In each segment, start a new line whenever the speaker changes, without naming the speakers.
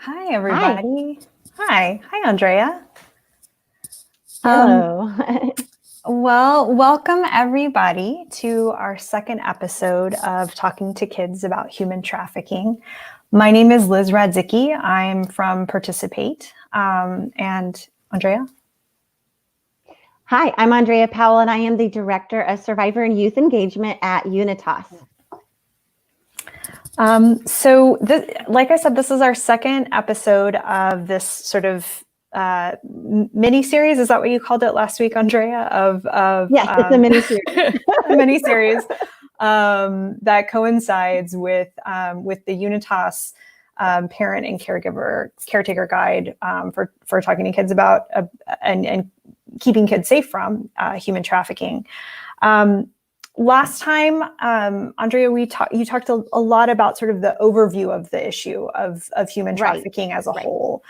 Hi,
Hi.
everybody. Hi, Andrea. Um,
Hello.
well, welcome everybody to our second episode of Talking to Kids about Human Trafficking. My name is Liz Radzicki. I'm from Participate. And Andrea?
Hi, I'm Andrea Powell, and I am the Director of Survivor and Youth Engagement at Unitas.
Like I said, this is our second episode of this sort of mini series. Is that what you called it last week, Andrea?
Yes, it's a mini series.
A mini series that coincides with the Unitas parent and caretaker guide for talking to kids about and keeping kids safe from human trafficking. Last time, Andrea, you talked a lot about sort of the overview of the issue of human trafficking as a whole.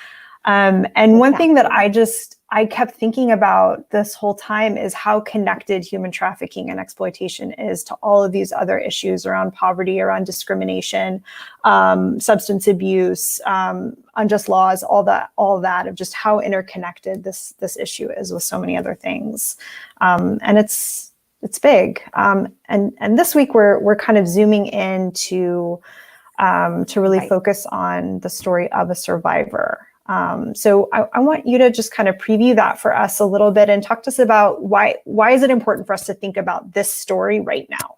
And one thing that I kept thinking about this whole time is how connected human trafficking and exploitation is to all of these other issues around poverty, around discrimination, substance abuse, unjust laws, all that of just how interconnected this issue is with so many other things. And it's big. And this week we're kind of zooming in to really focus on the story of a survivor. So I want you to just kind of preview that for us a little bit and talk to us about why is it important for us to think about this story right now?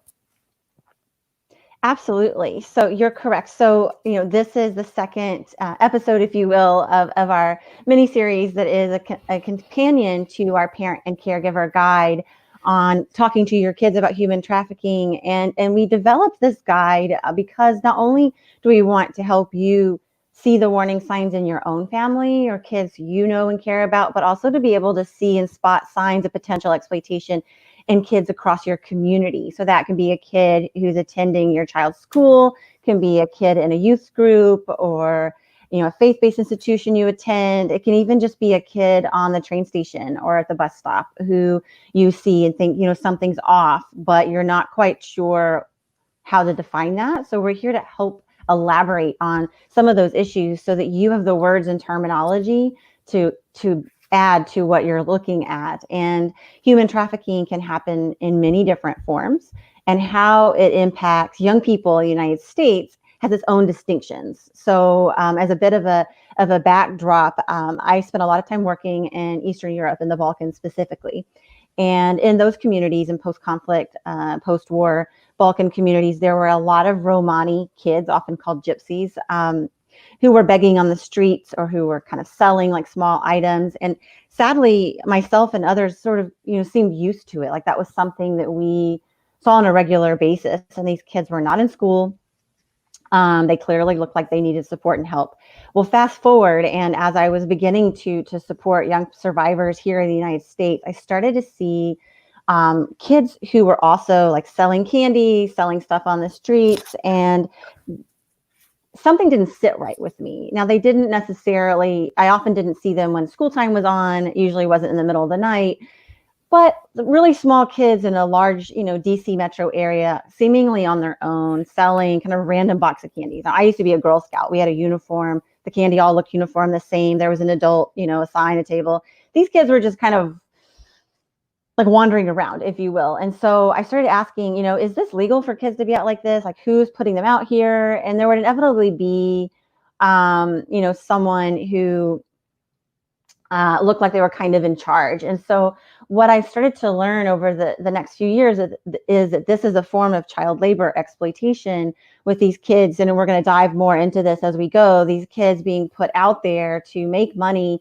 Absolutely. So you're correct. So, this is the second episode, if you will, of our mini series that is a companion to our parent and caregiver guide on talking to your kids about human trafficking. And we developed this guide because not only do we want to help you see the warning signs in your own family or kids you know and care about, but also to be able to see and spot signs of potential exploitation in kids across your community. So that can be a kid who's attending your child's school, can be a kid in a youth group or a faith-based institution you attend. It can even just be a kid on the train station or at the bus stop who you see and think, something's off, but you're not quite sure how to define that. So we're here to help elaborate on some of those issues so that you have the words and terminology to add to what you're looking at. And human trafficking can happen in many different forms, and how it impacts young people in the United States has its own distinctions. So as a bit of a backdrop, I spent a lot of time working in Eastern Europe, in the Balkans specifically. And in those communities, in post-conflict, post-war Balkan communities, there were a lot of Romani kids, often called gypsies, who were begging on the streets or who were kind of selling like small items. And sadly, myself and others sort of, seemed used to it. Like that was something that we saw on a regular basis. And these kids were not in school. They clearly looked like they needed support and help. Well, fast forward, and as I was beginning to support young survivors here in the United States, I started to see kids who were also like selling candy, selling stuff on the streets, and something didn't sit right with me. Now, they didn't necessarily, I often didn't see them when school time was on. It usually wasn't in the middle of the night. But really small kids in a large, DC metro area, seemingly on their own, selling kind of random box of candies. Now, I used to be a Girl Scout. We had a uniform. The candy all looked uniform, the same. There was an adult, a sign, a table. These kids were just kind of like wandering around, if you will. And so I started asking, is this legal for kids to be out like this? Like, who's putting them out here? And there would inevitably be, someone who looked like they were kind of in charge. And so what I started to learn over the next few years is that this is a form of child labor exploitation with these kids. And we're going to dive more into this as we go. These kids being put out there to make money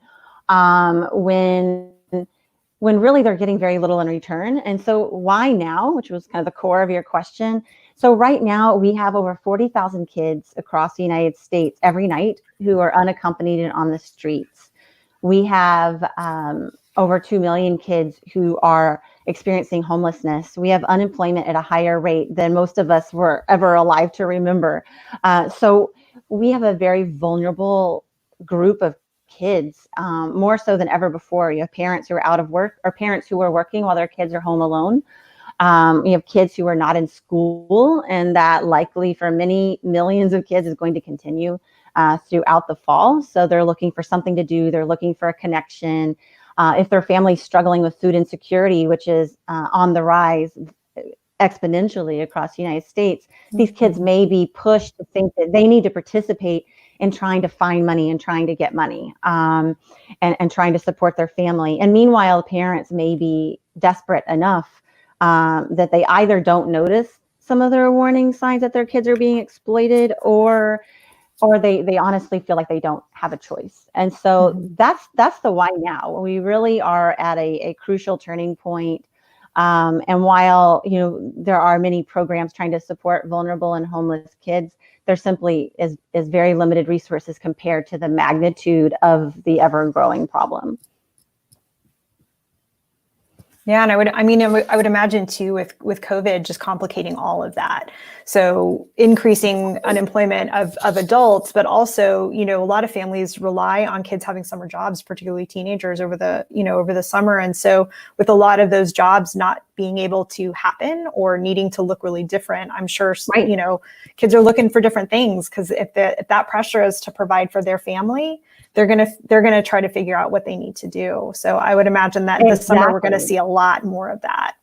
when really they're getting very little in return. And so why now, which was kind of the core of your question. So right now we have over 40,000 kids across the United States every night who are unaccompanied and on the streets. We have over 2 million kids who are experiencing homelessness. We have unemployment at a higher rate than most of us were ever alive to remember. So we have a very vulnerable group of kids, more so than ever before. You have parents who are out of work or parents who are working while their kids are home alone. You have kids who are not in school, and that likely for many millions of kids is going to continue throughout the fall. So they're looking for something to do. They're looking for a connection. If their family's struggling with food insecurity, which is on the rise exponentially across the United States, these kids may be pushed to think that they need to participate in trying to find money and trying to get money, and trying to support their family. And meanwhile, parents may be desperate enough that they either don't notice some of their warning signs that their kids are being exploited, or they honestly feel like they don't have a choice. And so that's the why now. We really are at a crucial turning point. And while, there are many programs trying to support vulnerable and homeless kids, there simply is very limited resources compared to the magnitude of the ever-growing problem.
Yeah, and I would imagine too, with COVID just complicating all of that. So increasing unemployment of adults, but also, a lot of families rely on kids having summer jobs, particularly teenagers over the summer. And so with a lot of those jobs not being able to happen or needing to look really different, I'm sure, kids are looking for different things, because if that pressure is to provide for their family, they're gonna try to figure out what they need to do. So I would imagine that this summer we're going to see a lot more of that.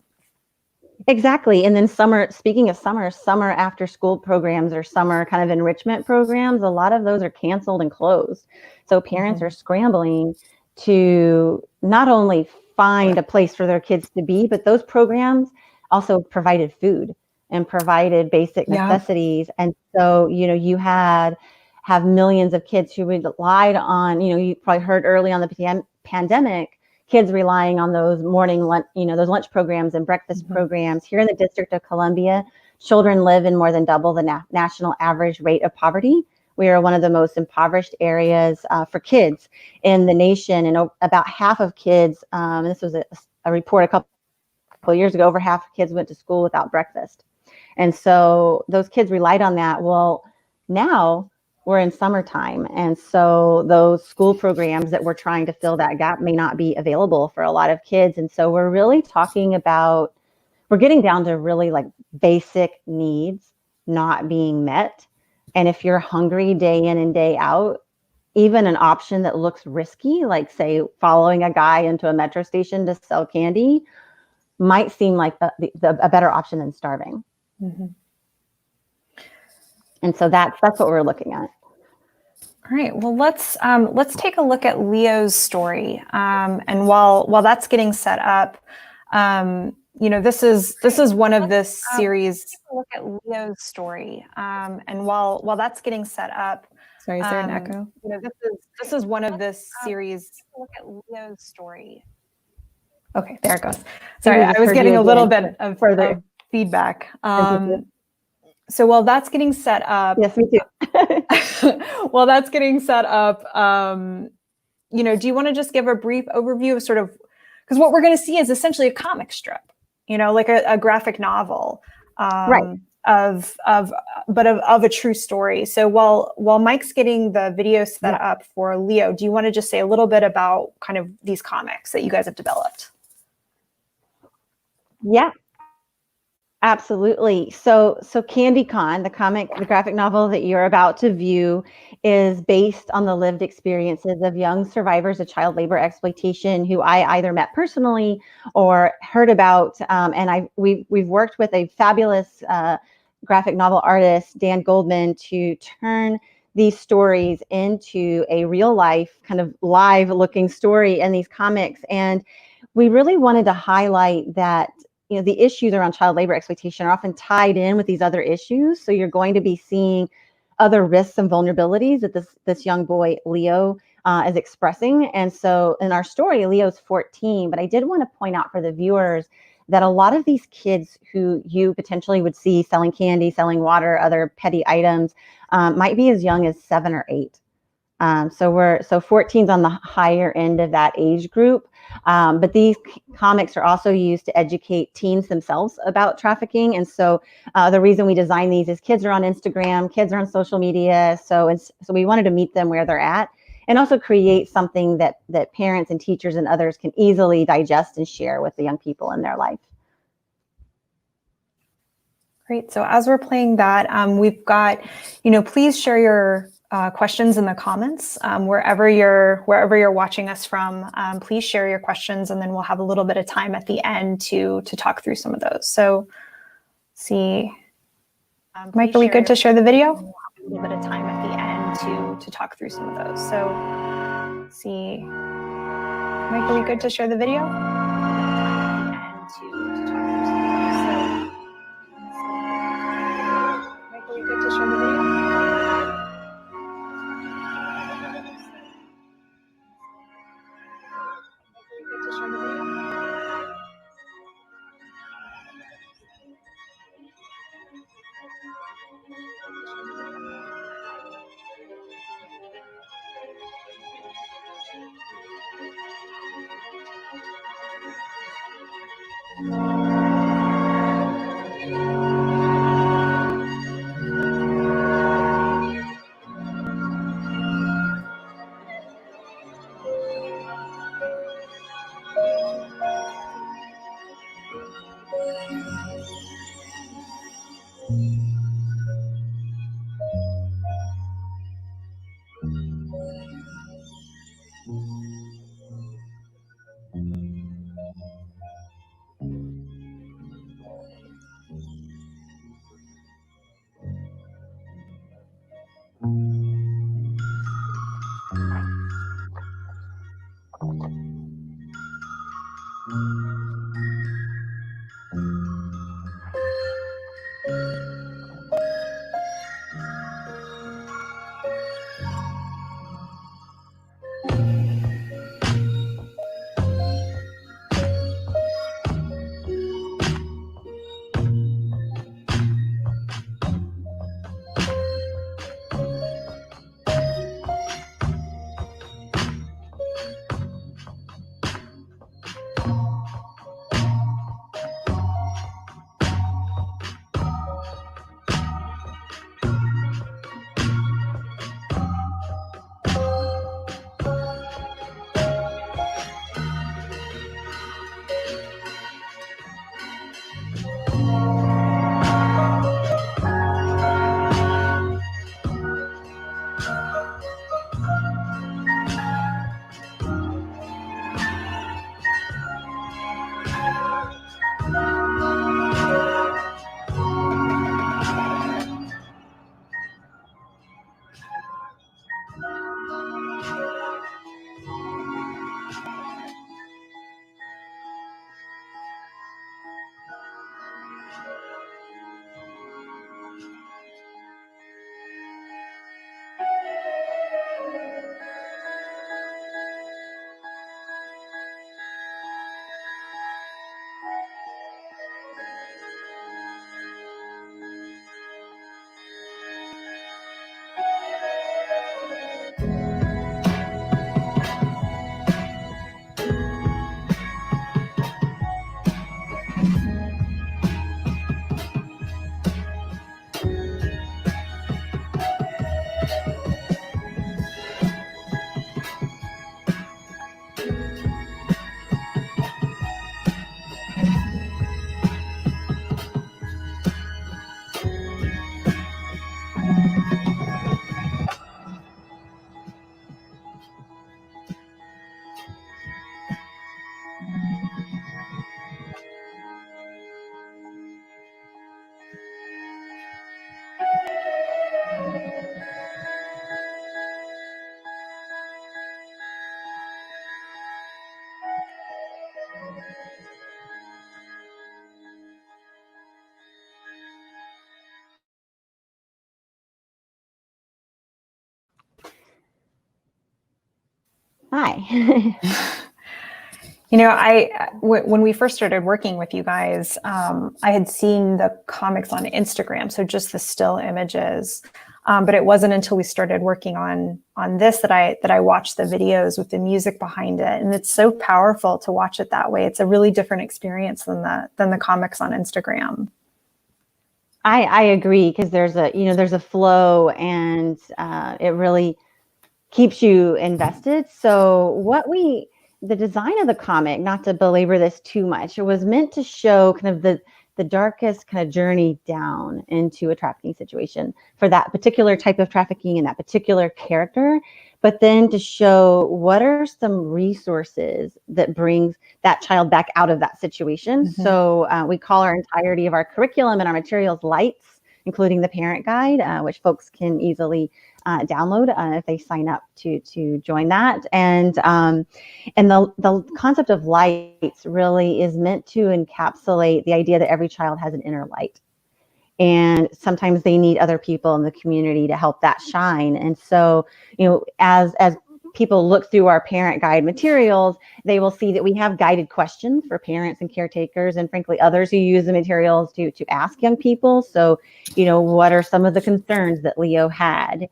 Exactly. And then speaking of summer after school programs or summer kind of enrichment programs, a lot of those are canceled and closed. So parents are scrambling to not only find a place for their kids to be, but those programs also provided food and provided basic necessities. And so, you have millions of kids who relied on, you probably heard early on the pandemic, kids relying on those morning lunch, those lunch programs and breakfast programs. Here in the District of Columbia, children live in more than double the national average rate of poverty. We are one of the most impoverished areas for kids in the nation. And about half of kids, and this was a report a couple of years ago, over half of kids went to school without breakfast. And so those kids relied on that. Well, now we're in summertime. And so those school programs that we're trying to fill that gap may not be available for a lot of kids. And so we're really talking about, we're getting down to really like basic needs not being met. And if you're hungry day in and day out, even an option that looks risky, like say following a guy into a metro station to sell candy, might seem like a better option than starving. And so that's what we're looking at.
All right. Well, let's take a look at Leo's story. And while that's getting set up, this is one of this series. Take a look at Leo's story. And while that's getting set up, sorry, is there an echo? This is one of this series. Take a look at Leo's story. Okay, there it goes. Sorry, I was getting a little bit of further feedback. So while that's getting set up,
yes, me too.
While that's getting set up, do you want to just give a brief overview of sort of, because what we're going to see is essentially a comic strip, like a graphic novel,
right?
Of a true story. So while Mike's getting the video set up for Leo, do you want to just say a little bit about kind of these comics that you guys have developed?
Yeah. Absolutely. So Candy Con, the graphic novel that you're about to view, is based on the lived experiences of young survivors of child labor exploitation who I either met personally or heard about. And we've worked with a fabulous graphic novel artist, Dan Goldman, to turn these stories into a real life, kind of live looking story in these comics. And we really wanted to highlight that the issues around child labor exploitation are often tied in with these other issues. So you're going to be seeing other risks and vulnerabilities that this young boy, Leo, is expressing. And so in our story, Leo's 14, but I did want to point out for the viewers that a lot of these kids who you potentially would see selling candy, selling water, other petty items, might be as young as 7 or 8. So 14's on the higher end of that age group. But these comics are also used to educate teens themselves about trafficking. And so the reason we design these is kids are on Instagram, kids are on social media. So we wanted to meet them where they're at and also create something that parents and teachers and others can easily digest and share with the young people in their life.
Great. So as we're playing that, we've got, please share questions in the comments. Wherever you're watching us from, please share your questions, and then we'll have a little bit of time at the end to talk through some of those. So, see, Mike, are we good to share the video? We'll have a little bit of time at the end to talk through some of those. So, see, Mike, are we good to share the video? And to talk through some of those. So, Mike, are we good to share the video?
Hi.
When we first started working with you guys, I had seen the comics on Instagram, so just the still images. But it wasn't until we started working on this that I watched the videos with the music behind it, and it's so powerful to watch it that way. It's a really different experience than the comics on Instagram.
I agree, because there's a flow, and it really keeps you invested. So the design of the comic, not to belabor this too much, it was meant to show kind of the the darkest kind of journey down into a trafficking situation for that particular type of trafficking and that particular character, but then to show what are some resources that brings that child back out of that situation.
Mhm.
So we call our entirety of our curriculum and our materials lights, including the parent guide, which folks can easily download if they sign up to join that. And the concept of lights really is meant to encapsulate the idea that every child has an inner light. And sometimes they need other people in the community to help that shine. And so, as people look through our parent guide materials, they will see that we have guided questions for parents and caretakers and frankly others who use the materials to ask young people. So, what are some of the concerns that Leo had?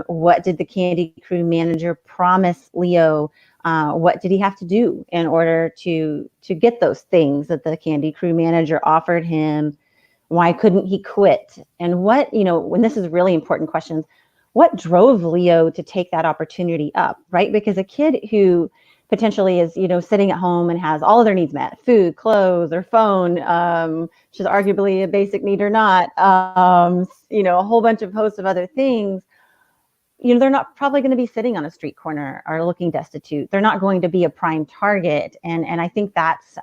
What did the Candy Crew manager promise Leo? What did he have to do in order to get those things that the Candy Crew manager offered him? Why couldn't he quit? And what, when this is really important questions, what drove Leo to take that opportunity up, right? Because a kid who potentially is, sitting at home and has all of their needs met, food, clothes, or phone, which is arguably a basic need or not, a whole bunch of hosts of other things, they're not probably going to be sitting on a street corner or looking destitute. They're not going to be a prime target. And I think that's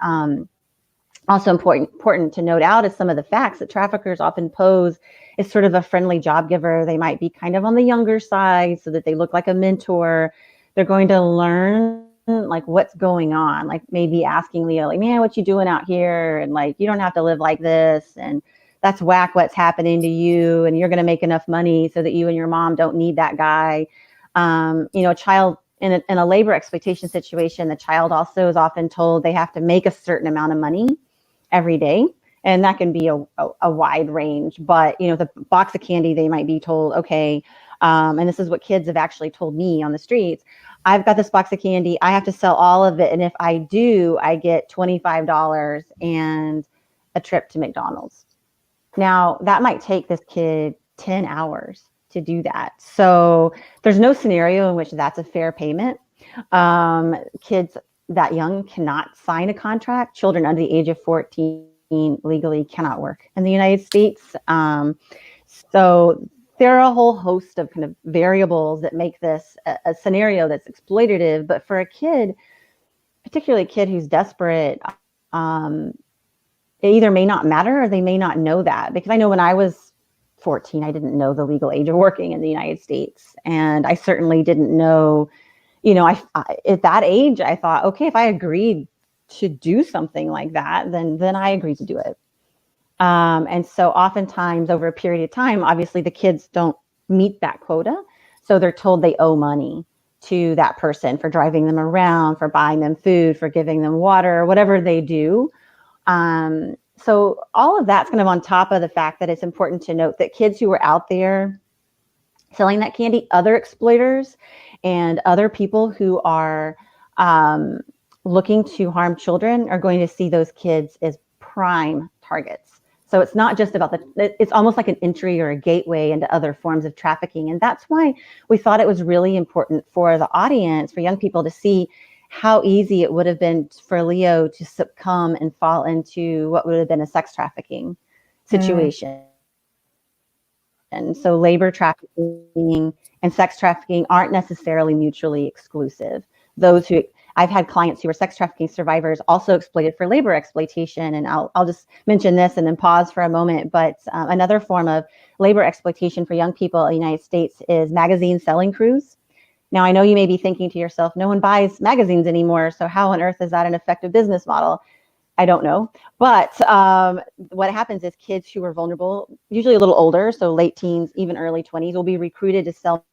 also important to note out is some of the facts that traffickers often pose as sort of a friendly job giver. They might be kind of on the younger side so that they look like a mentor. They're going to learn like what's going on, like maybe asking Leo, like, man, what you doing out here? And like, you don't have to live like this. And that's whack what's happening to you. And you're going to make enough money so that you and your mom don't need that guy. A child in a labor exploitation situation, the child also is often told they have to make a certain amount of money every day. And that can be a wide range, but the box of candy, they might be told, okay, and this is what kids have actually told me on the streets. I've got this box of candy. I have to sell all of it. And if I do, I get $25 and a trip to McDonald's. Now that might take this kid 10 hours to do that. So there's no scenario in which that's a fair payment. Kids that young cannot sign a contract. Children under the age of 14 legally cannot work in the United States. So there are a whole host of kind of variables that make this a scenario that's exploitative. But for a kid, particularly a kid who's desperate, it either may not matter or they may not know that. Because I know when I was 14, I didn't know the legal age of working in the United States. And I certainly didn't know, at that age, I thought, okay, if I agreed to do something like that, then I agreed to do it. And so oftentimes over a period of time, obviously the kids don't meet that quota. So they're told they owe money to that person for driving them around, for buying them food, for giving them water, whatever they do. So all of that's kind of on top of the fact that it's important to note that kids who are out there selling that candy, other exploiters and other people who are looking to harm children are going to see those kids as prime targets. So it's not just about it's almost like an entry or a gateway into other forms of trafficking. And that's why we thought it was really important for the audience, for young people to see how easy it would have been for Leo to succumb and fall into what would have been a sex trafficking situation. And so labor trafficking and sex trafficking aren't necessarily mutually exclusive. I've had clients who are sex trafficking survivors also exploited for labor exploitation. And I'll just mention this and then pause for a moment. But another form of labor exploitation for young people in the United States is magazine selling crews. Now, I know you may be thinking to yourself, no one buys magazines anymore. So how on earth is that an effective business model? I don't know. But what happens is kids who are vulnerable, usually a little older, so late teens, even early 20s, will be recruited to sell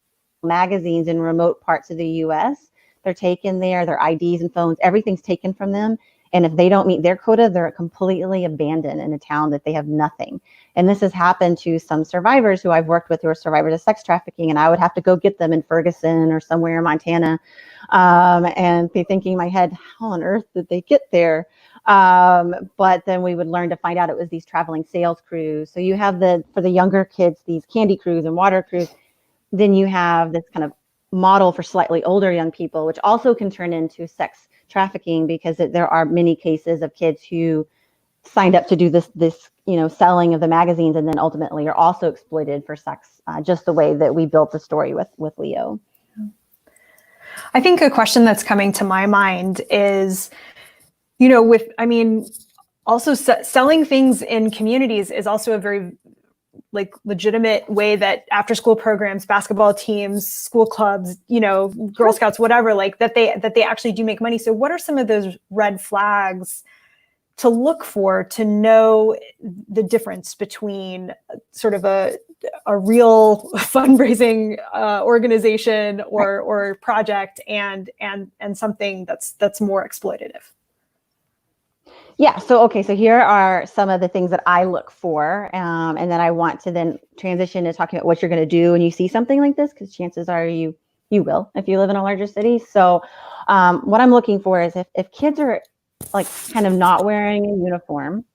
magazines in remote parts of the US. They're taken there, their IDs and phones, everything's taken from them. And if they don't meet their quota, they're completely abandoned in a town that they have nothing. And this has happened to some survivors who I've worked with who are survivors of sex trafficking. And I would have to go get them in Ferguson or somewhere in Montana and be thinking in my head, how on earth did they get there? But then we would learn to find out it was these traveling sales crews. So you have for the younger kids, these candy crews and water crews. Then you have this kind of model for slightly older young people, which also can turn into sex trafficking because there are many cases of kids who signed up to do this, selling of the magazines, and then ultimately are also exploited for sex, just the way that we built the story with Leo.
I think a question that's coming to my mind is, also selling things in communities is also a very legitimate way that after school programs, basketball teams, school clubs, Girl Scouts, whatever, that they actually do make money. So what are some of those red flags to look for to know the difference between sort of a real fundraising organization or project and something that's more exploitative?
Yeah. So here are some of the things that I look for. And then I want to then transition to talking about what you're going to do when you see something like this, because chances are you will, if you live in a larger city. So what I'm looking for is if kids are kind of not wearing a uniform,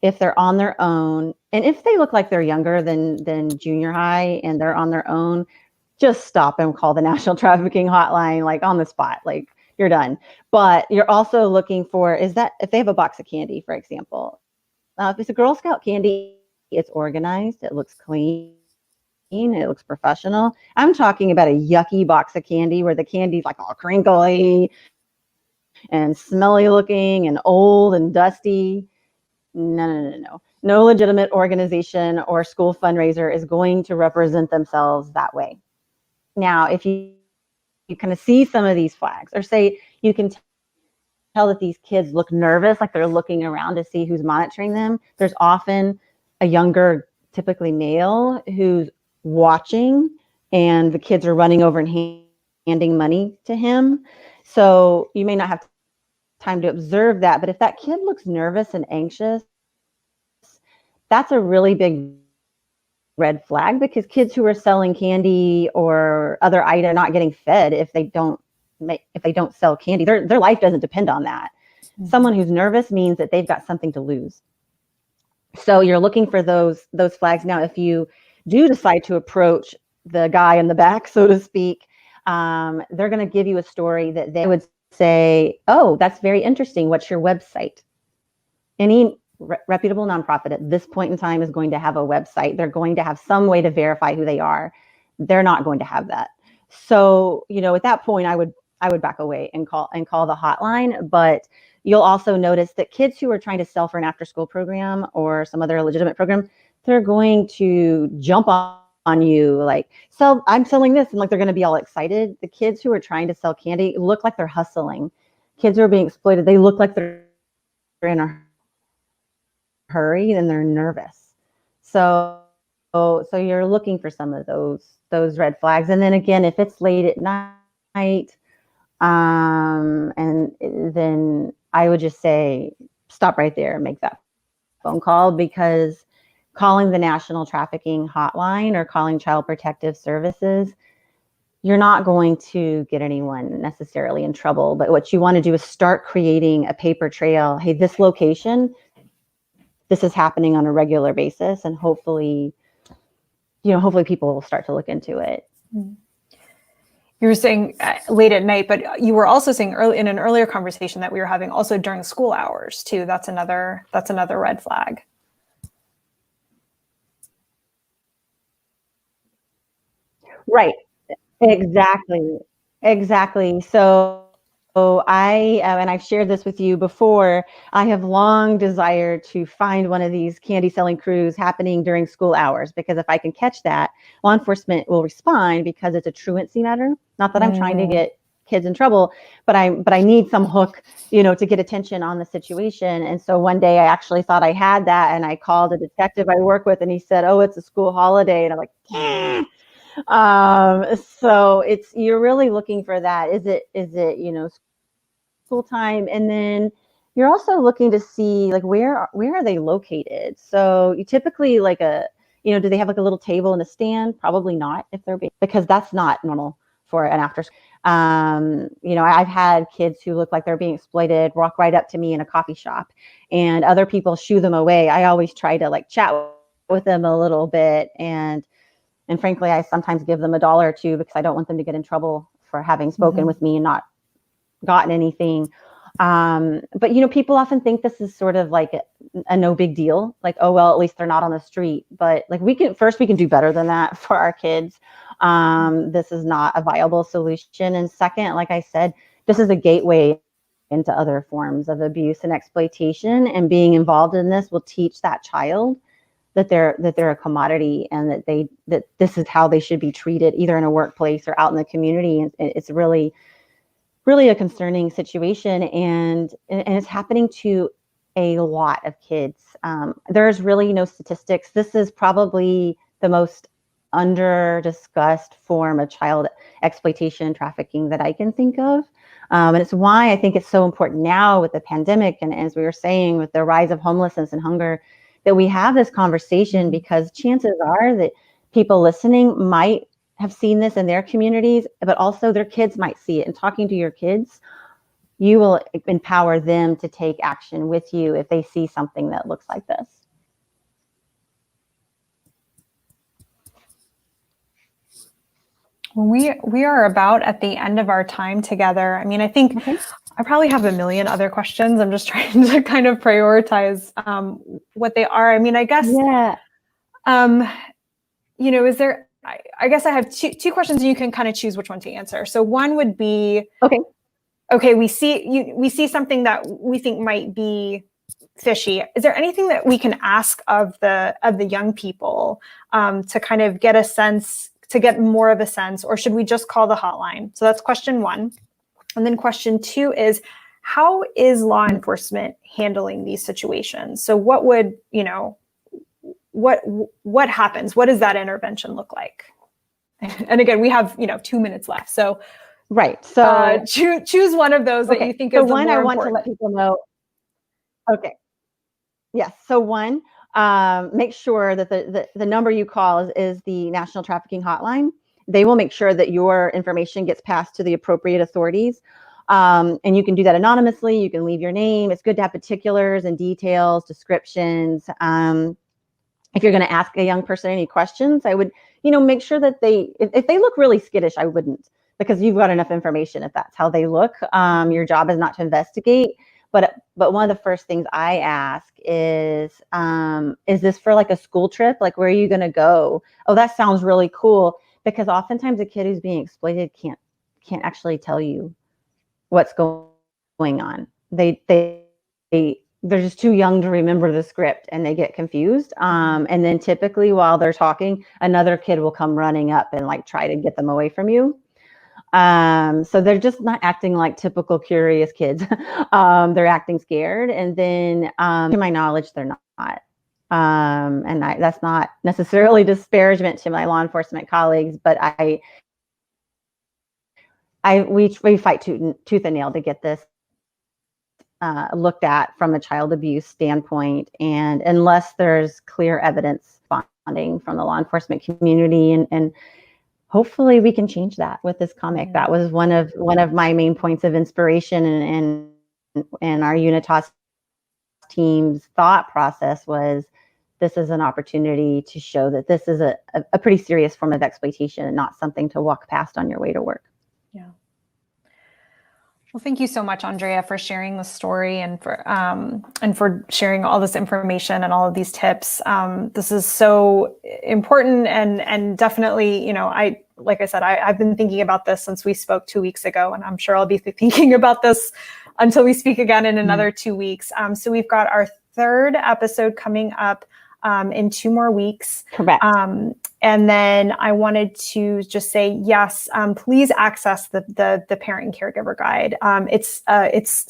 if they're on their own, and if they look like they're younger than junior high and they're on their own, just stop and call the National Trafficking Hotline, on the spot, you're done. But you're also looking for, is that if they have a box of candy, for example, if it's a Girl Scout candy, it's organized, it looks clean, it looks professional. I'm talking about a yucky box of candy where the candy's all crinkly and smelly looking and old and dusty. No. No legitimate organization or school fundraiser is going to represent themselves that way. Now, if you kind of see some of these flags, or say you can tell that these kids look nervous, like they're looking around to see who's monitoring them, there's often a younger, typically male, who's watching, and the kids are running over and handing money to him. So you may not have time to observe that, but if that kid looks nervous and anxious, that's a really big red flag, because kids who are selling candy or other items are not getting fed if they don't sell candy. Their life doesn't depend on that. Mm-hmm. Someone who's nervous means that they've got something to lose. So you're looking for those flags. Now, if you do decide to approach the guy in the back, so to speak, they're going to give you a story that they would say, "Oh, that's very interesting. What's your website?" Any reputable nonprofit at this point in time is going to have a website. They're going to have some way to verify who they are. They're not going to have that. So, at that point, I would back away and call the hotline. But you'll also notice that kids who are trying to sell for an after-school program or some other legitimate program, they're going to jump on you so I'm selling this, and they're going to be all excited. The kids who are trying to sell candy look like they're hustling. Kids who are being exploited, they look like they're in a hurry and they're nervous. So you're looking for some of those red flags. And then again, if it's late at night, and then I would just say stop right there and make that phone call, because calling the National Trafficking Hotline or calling Child Protective Services, you're not going to get anyone necessarily in trouble. But what you want to do is start creating a paper trail. Hey, this location, this is happening on a regular basis, and hopefully people will start to look into it.
You were saying late at night, but you were also saying in an earlier conversation that we were having also during school hours too. That's another red flag.
Right. Exactly. So I, and I've shared this with you before, I have long desired to find one of these candy selling crews happening during school hours, because if I can catch that, law enforcement will respond, because it's a truancy matter. Not that I'm trying to get kids in trouble, but I need some hook, to get attention on the situation. And so one day I actually thought I had that, and I called a detective I work with, and he said, "Oh, it's a school holiday." And I'm like, "Eh." So you're really looking for that. Is it school time? And then you're also looking to see where are they located? So you typically do they have a little table and a stand? Probably not, if they're because that's not normal for an after school. I've had kids who look like they're being exploited walk right up to me in a coffee shop, and other people shoo them away. I always try to chat with them a little bit, and frankly, I sometimes give them $1 or $2, because I don't want them to get in trouble for having spoken with me and not gotten anything. But, people often think this is sort of like a no big deal. Like, oh, well, at least they're not on the street. But like we can do better than that for our kids. This is not a viable solution. And second, like I said, this is a gateway into other forms of abuse and exploitation. And being involved in this will teach that child that they're a commodity, and that this is how they should be treated, either in a workplace or out in the community. And it's really a concerning situation, and it's happening to a lot of kids. There's really no statistics. This is probably the most under-discussed form of child exploitation and trafficking that I can think of. And it's why I think it's so important now with the pandemic, and as we were saying, with the rise of homelessness and hunger, that we have this conversation, because chances are that people listening might have seen this in their communities, but also their kids might see it. And talking to your kids, you will empower them to take action with you if they see something that looks like this.
Well, we are about at the end of our time together. I mean, I think I probably have a million other questions. I'm just trying to kind of prioritize what they are. I mean, I guess, is there, I guess I have two questions, and you can kind of choose which one to answer. So one would be, okay, we see something that we think might be fishy. Is there anything that we can ask of the young people to kind of get a sense, to get more of a sense, or should we just call the hotline? So that's question one. And then question two is, how is law enforcement handling these situations? So what would, what happens? What does that intervention look like? And again, we have, 2 minutes left. So,
right. So
choose one of those that you think is the more important.
Want to let people know. Okay. Yes. So one, make sure that the number you call is the National Trafficking Hotline. They will make sure that your information gets passed to the appropriate authorities. And you can do that anonymously. You can leave your name. It's good to have particulars and details, descriptions. If you're going to ask a young person any questions, I would, make sure that if they look really skittish, I wouldn't, because you've got enough information if that's how they look. Your job is not to investigate. But one of the first things I ask is this for like a school trip? Like, where are you going to go? Oh, that sounds really cool. Because oftentimes a kid who's being exploited can't actually tell you what's going on. They're just too young to remember the script, and they get confused. And then typically while they're talking, another kid will come running up and like try to get them away from you. So they're just not acting like typical curious kids. They're acting scared. And then to my knowledge, they're not. And that's not necessarily disparagement to my law enforcement colleagues, but we fight tooth and nail to get this looked at from a child abuse standpoint. And unless there's clear evidence responding from the law enforcement community, and hopefully we can change that with this comic. That was one of my main points of inspiration, and our Unitas team's thought process was, this is an opportunity to show that this is a pretty serious form of exploitation and not something to walk past on your way to work.
Yeah. Well, thank you so much, Andrea, for sharing the story and for sharing all this information and all of these tips. This is so important, and definitely, like I said, I've been thinking about this since we spoke 2 weeks ago, and I'm sure I'll be thinking about this until we speak again in another 2 weeks. So we've got our third episode coming up in 2 more weeks.
Correct.
And then I wanted to just say, yes, please access the parent and caregiver guide. It's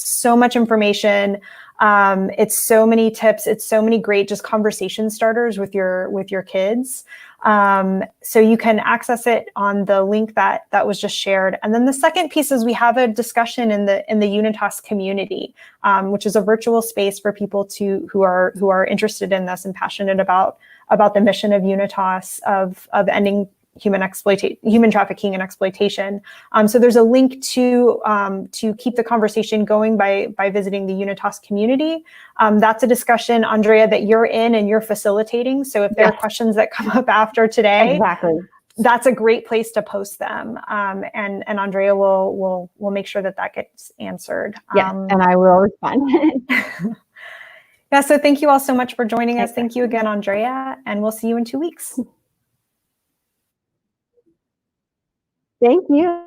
so much information. It's so many tips. It's so many great just conversation starters with your kids. So you can access it on the link that was just shared. And then the second piece is we have a discussion in the Unitas community, which is a virtual space for people who are interested in this and passionate about the mission of Unitas of ending human trafficking and exploitation. So there's a link to keep the conversation going by visiting the Unitas community. That's a discussion, Andrea, that you're in and you're facilitating. So if there are questions that come up after today,
exactly,
that's a great place to post them. And Andrea will make sure that gets answered.
Yes, and I will respond.
Yeah, so thank you all so much for joining us. Thank you again, Andrea, and we'll see you in 2 weeks.
Thank you.